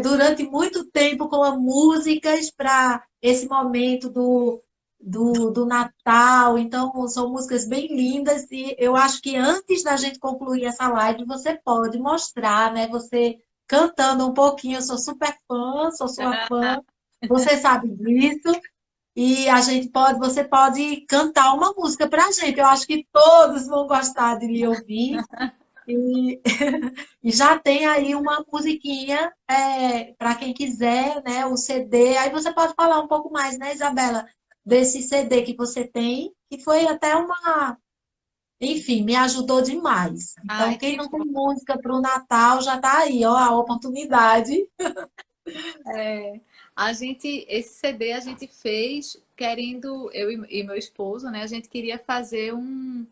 durante muito tempo com músicas para esse momento do Natal. Então, são músicas bem lindas e eu acho que antes da gente concluir essa live, você pode mostrar, né? Você cantando um pouquinho. Eu sou super fã, sou sua fã, você sabe disso. E você pode cantar uma música para a gente. Eu acho que todos vão gostar de lhe ouvir. E, e já tem aí uma musiquinha para quem quiser, né? O CD. Aí você pode falar um pouco mais, né, Isabela, desse CD que você tem, que foi até uma. Enfim, me ajudou demais. Então, Ai, quem que não bom. tem música para o Natal já está aí, ó, a oportunidade. É, esse CD a gente fez querendo, eu e meu esposo, né? A gente queria fazer um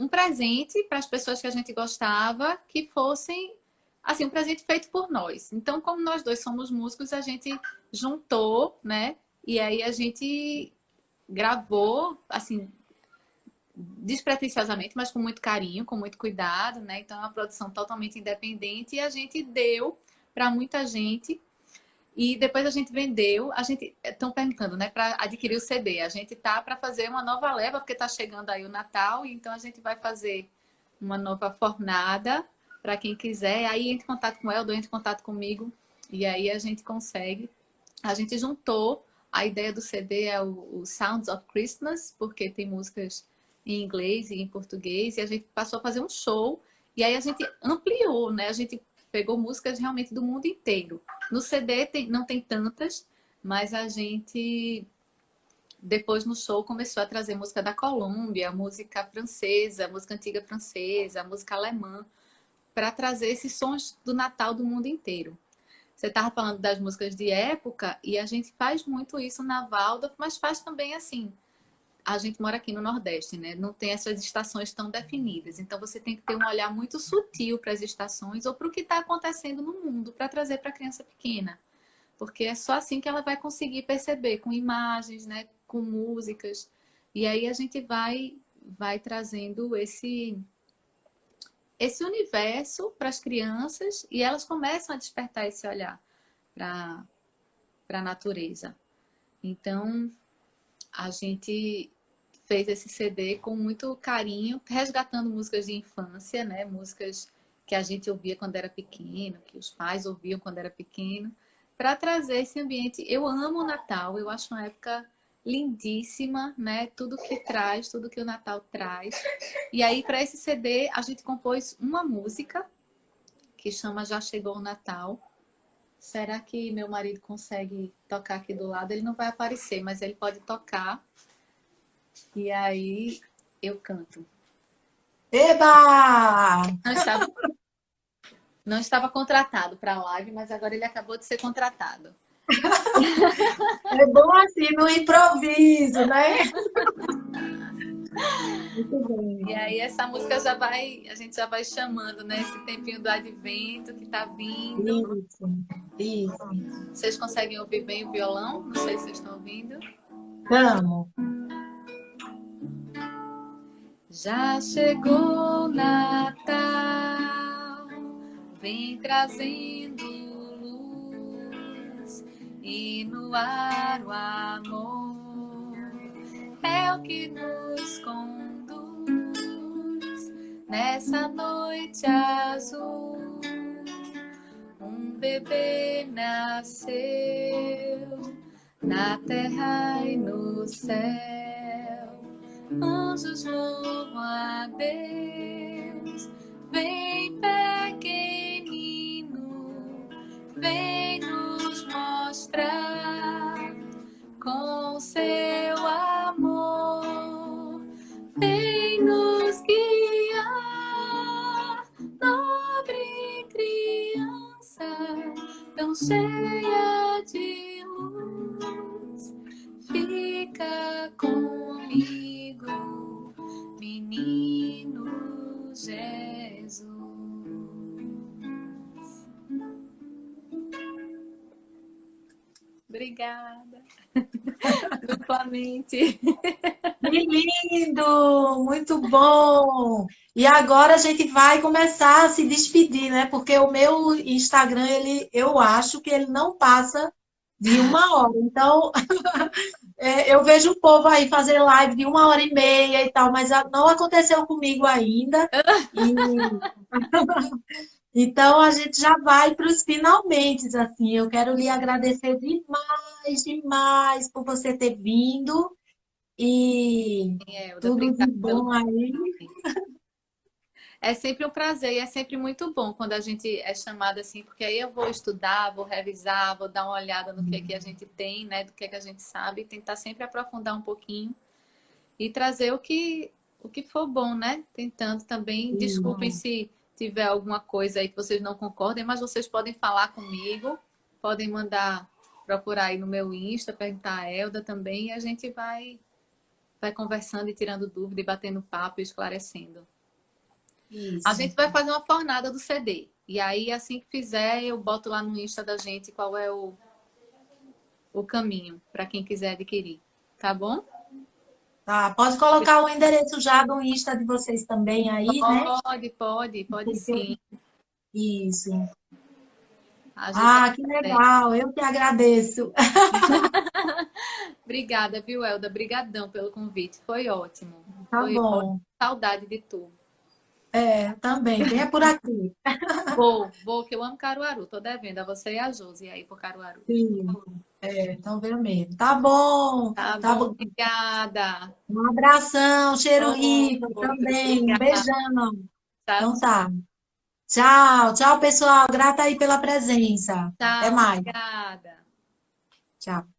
presente para as pessoas que a gente gostava, que fossem, assim, um presente feito por nós. Então, como nós dois somos músicos, a gente juntou, né? E aí a gente gravou, assim, despretensiosamente, mas com muito carinho, com muito cuidado, né? Então, é uma produção totalmente independente e a gente deu para muita gente. E depois a gente vendeu, a gente estão perguntando, né, para adquirir o CD. A gente tá para fazer uma nova leva, porque tá chegando aí o Natal, então a gente vai fazer uma nova fornada para quem quiser. Aí entre em contato com o Eldo, entre em contato comigo e aí a gente consegue. A gente juntou, a ideia do CD é o Sounds of Christmas, porque tem músicas em inglês e em português, e a gente passou a fazer um show, e aí a gente ampliou, né? A gente pegou músicas realmente do mundo inteiro. No CD não tem tantas, mas a gente, depois no show, começou a trazer música da Colômbia, música francesa, música antiga francesa, música alemã, para trazer esses sons do Natal do mundo inteiro. Você estava falando das músicas de época, e a gente faz muito isso na Waldorf, mas faz também assim. A gente mora aqui no Nordeste, né? Não tem essas estações tão definidas. Então você tem que ter um olhar muito sutil para as estações ou para o que está acontecendo no mundo para trazer para a criança pequena. Porque é só assim que ela vai conseguir perceber, com imagens, né? Com músicas. E aí a gente vai trazendo esse universo para as crianças e elas começam a despertar esse olhar para a natureza. Então, a gente fez esse CD com muito carinho, resgatando músicas de infância, né? Músicas que a gente ouvia quando era pequeno, que os pais ouviam quando era pequeno, para trazer esse ambiente. Eu amo o Natal, eu acho uma época lindíssima, né? Tudo que traz, tudo que o Natal traz. E aí, para esse CD, a gente compôs uma música que chama Já Chegou o Natal. Será que meu marido consegue tocar aqui do lado? Ele não vai aparecer, mas ele pode tocar. E aí eu canto. Eba! Não estava contratado para a live, mas agora ele acabou de ser contratado. É bom assim, no improviso, né? Muito bem. E aí essa música a gente já vai chamando, né? Esse tempinho do advento que tá vindo. Isso, isso. Vocês conseguem ouvir bem o violão? Não sei se vocês estão ouvindo. Vamos. Já chegou o Natal, vem trazendo luz e no ar o amor é o que nos conduz nessa noite azul. Um bebê nasceu na terra e no céu. Anjos louvam a Deus, vem pequenino, vem nos mostrar com seu amor, vem nos guiar, nobre criança, tão cheia de luz, fica comigo. Menino Jesus. Obrigada. Duplamente. Que lindo! Muito bom! E agora a gente vai começar a se despedir, né? Porque o meu Instagram, eu acho que ele não passa de 1 hora. Então, eu vejo o povo aí fazer live de 1 hora e meia e tal, mas não aconteceu comigo ainda. E então a gente já vai para os finalmente, assim. Eu quero lhe agradecer demais, demais por você ter vindo e Elda, tudo de obrigada pelo bom aí. É sempre um prazer e é sempre muito bom quando a gente é chamada assim, porque aí eu vou estudar, vou revisar, vou dar uma olhada no que é que a gente tem, né, do que é que a gente sabe, e tentar sempre aprofundar um pouquinho e trazer o que for bom, né? Tentando também, desculpem se tiver alguma coisa aí que vocês não concordem, mas vocês podem falar comigo, podem mandar procurar aí no meu Insta, perguntar a Elda também, e a gente vai conversando e tirando dúvida e batendo papo e esclarecendo. Isso. A gente vai fazer uma fornada do CD. E aí, assim que fizer, eu boto lá no Insta da gente qual é o caminho para quem quiser adquirir. Tá bom? Tá, pode colocar o endereço já do Insta de vocês também aí, né? Pode sim. Isso. A gente Que legal, eu que agradeço. Obrigada, viu, Elda? Brigadão pelo convite. Foi ótimo. Tá Foi ótimo. bom. Saudade de tu. Também, venha por aqui. Vou, que eu amo Caruaru. Tô devendo a você e a Josi aí pro Caruaru. Sim, então veio mesmo. Tá bom, Tá tá bom, bom. obrigada. Um abração, cheiro rico Outro, também, um obrigada. beijão. Tchau, Então tá. Tchau, tchau, pessoal. Grata aí pela presença. Até tchau, mais. obrigada. Tchau.